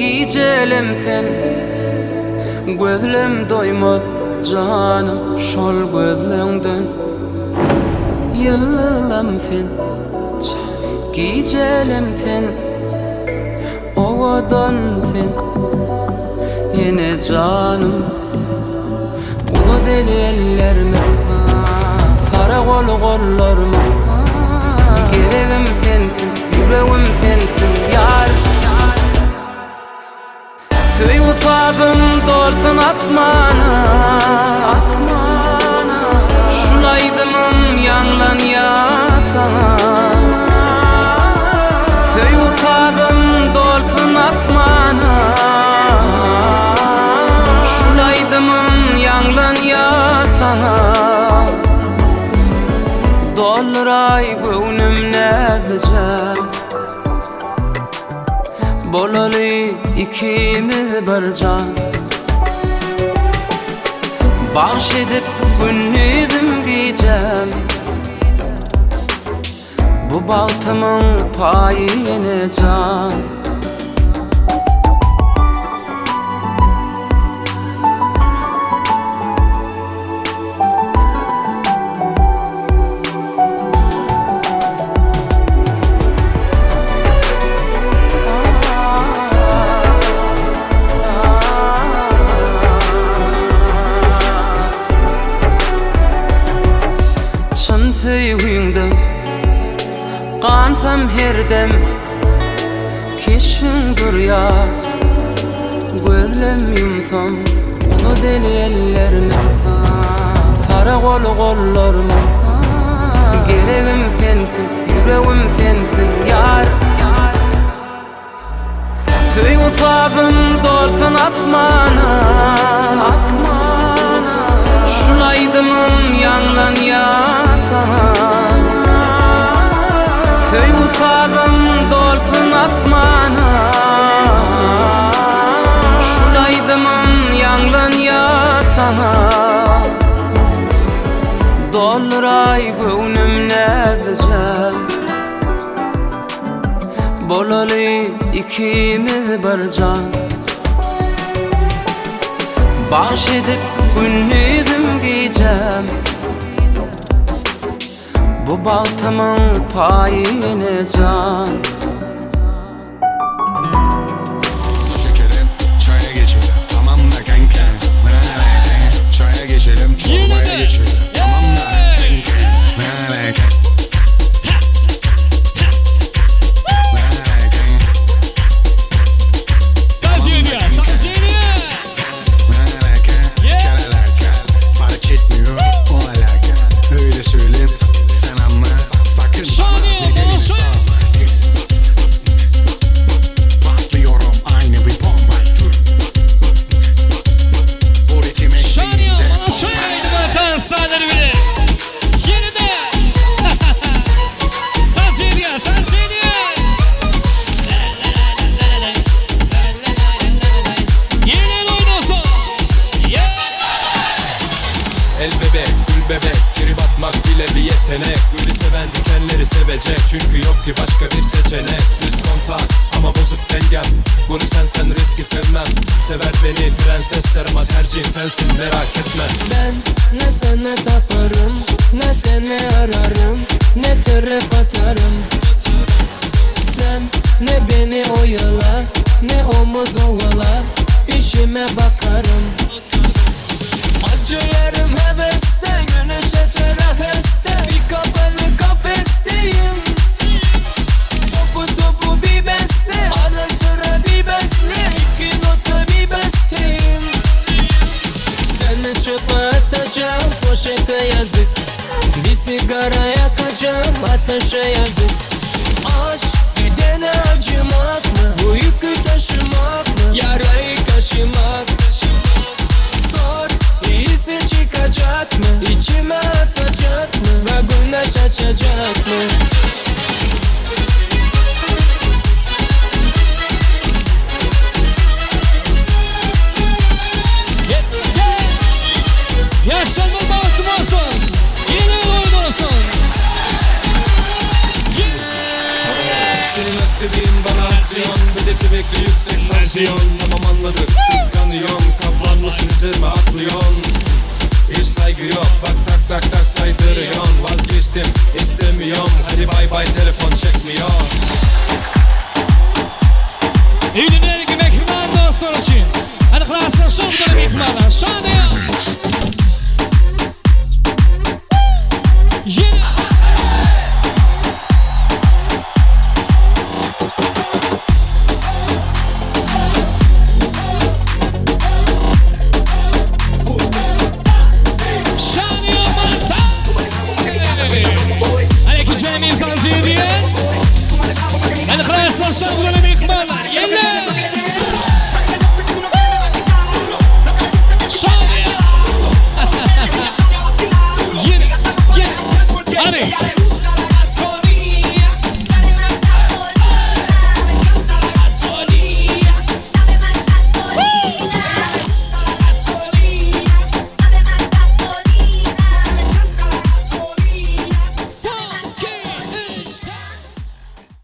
Gijelem sen gözlem doymad canım şol gözlengden yıllam sen gijelem sen ovadan sen yine canım ulu deli ellerime fara kol kollarıma gereğim sensin yüreğim sensin yar. Söy usabım dolsun asmana, asmana. Şulaydımım yanlan ya sana. Söy usabım dolsun asmana, şulaydımım yanlan ya sana. Dolray gönlüm nezecek bolalı ikimiz bir can. Bahşedip gündüzüm diyeceğim bu baltımın payine can. Söyüğünden qansam herdem keşfindir yar. Gözlem yumsam ulu deli ellerime fara kol kollarıma gereğim sensin yüreğim sensin yar. Söy usabım dolsun asmana, asmana. Şulaydımım yanlan ya sana. Söy usabım dolsun asmana, şulaydımım yanlan ya sana. Dolray gönlüm nezecek bolalı ikimiz bir can. Bahşedip gündüzüm diyeceğim bu baltamın payine can. Çekelim, çaya geçelim, tamam da kanka. Çaya geçelim, çorbaya geçelim, tamam da kanka. Fark etmiyor o alaka. Öyle söyleyeyim sen ama sakın bana ne gelirse. Patlıyorum aynı bir bomba. Bu ritim eşliğinde. Sahneleri bile yenide Tanzanya, Tanzanya. Yeni oynuyorsun. El bebek, gül bebek, trip atmak bile bir yetenek. Gülü seven dikenleri sevecek, çünkü yok ki başka bir seçenek. Düz kontak ama bozuk dengem, bunu sen riski sevmem. Sever beni prensesler ama tercihim sensin merak etme. Ben ne sana taparım, ne seni ararım, ne trip atarım. Sen ne beni oyalar, ne omuz ovalar, işime bakarım. Acılarım heveste, güneş açar aheste. Bir kapalı kafesteyim, topu bir beste. Ara sıra bir besle, iki nota bir besteyim. Seni çöpe atacağım, poşete yazık. Bir sigara yakacağım, ateşe yazık. Aşk gidene acımak mı? Bu yükü taşımak mı? Yarayı kaşımak. Sor, iyisi çıkacak mı? İçime atacak mı? Ve güneş açacak mı? Yaşlanma dağıtım olsun. Yeni oyun olsun. Senin istediğin bana aksiyon, bir de Vitesi bekle yüksek tansiyon. Tamam anladık kıskanıyorsun. Kaplan mısın üzerime atlıyorsun. Hiç saygı yok bak tak tak tak saydırıyorsun. Vazgeçtim istemiyorum. Hadi bay bay telefon çekmiyor. İyi günler gibi ekipman dostlar için. Hadi klasın şovdan ekipmanlar. Şahane ya.